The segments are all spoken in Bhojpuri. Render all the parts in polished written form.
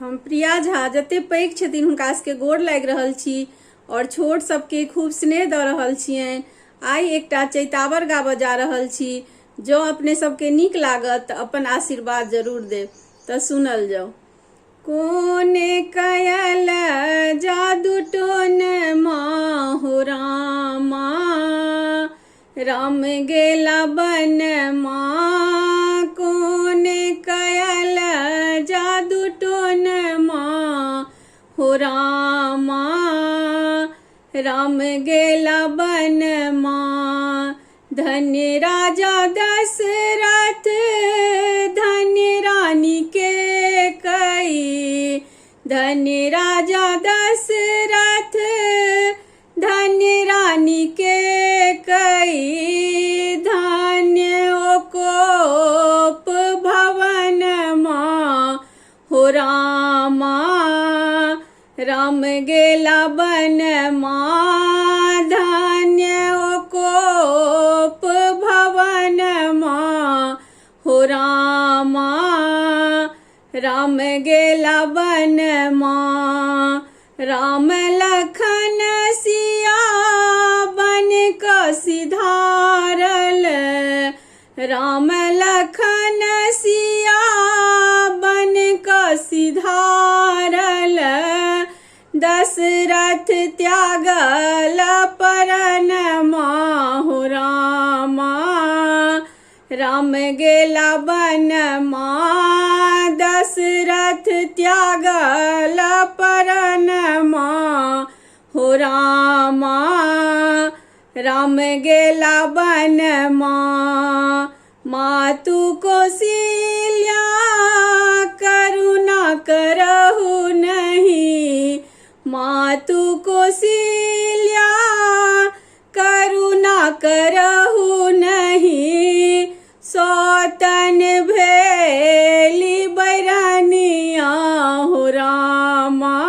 हम प्रिया झा जते पैघ छथिन हुनका सबके गोर लागि रहल छी और छोट सबके खूब स्नेह दऽ रहल छियनि। आई एकटा चैतावर गाबऽ जा रहल छी। जो अपने सबके नीक लागत अपन आशीर्वाद जरूर देव। तो सुनल जाओ। कोने कयल जादू टोन माहु रामा, राम गेला बन माँ। कोने कयल जादू टोन माहु रामा, राम गेला बन माँ। धन्य राजा दशरथ धन्य रानी के कई, धन्य राजा दशरथ धन्य रानी के कई। धन्य ओ कोप भवन माहु रामा, राम गेला बन माँ। धन्य ओ कोप भवन माहु रामा, राम गेला बन माँ। राम लखन सिया बन क सिधारल, राम लखन सिया बन क सिधारल। दशरथ त्यागल परन माहु रामा, राम गेला बन माँ। दशरथ त्यागल परन माहु रामा, राम गेला बन माँ। मातु कौशल्या करुणा करहु नहीं, मातु कौशल्या करुणा करहु नहीं। सौतन भेली बैरनिया हो रामा,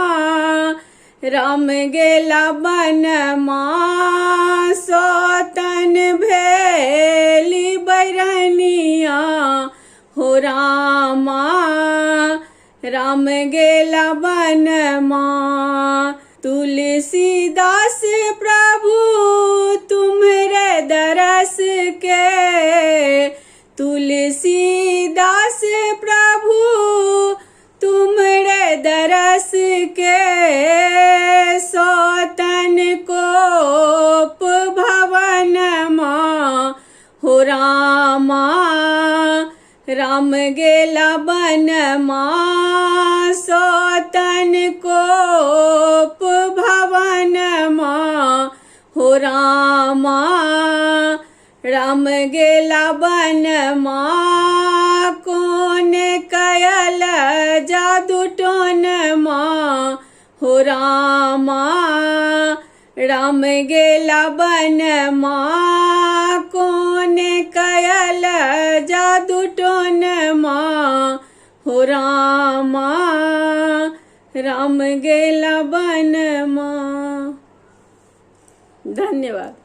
राम गेला बन माँ। सौतन भेली बैरनिया हो रामा, राम गेला बन माँ। तुलसीदास प्रभु तुम्हरे दरस के, तुलसीदास प्रभु तुम्हरे दरस के। सौतन कोप भवन माहु रामा, राम गेला बन माँ। सौतन कोप भवन माहु रामा, राम गेला बन माँ। कौन कयल जादू टोन माहु रामा, राम गेला बन माँ। कौन कयल जादू टोन माहु रामा, राम गेला बन माँ। धन्यवाद।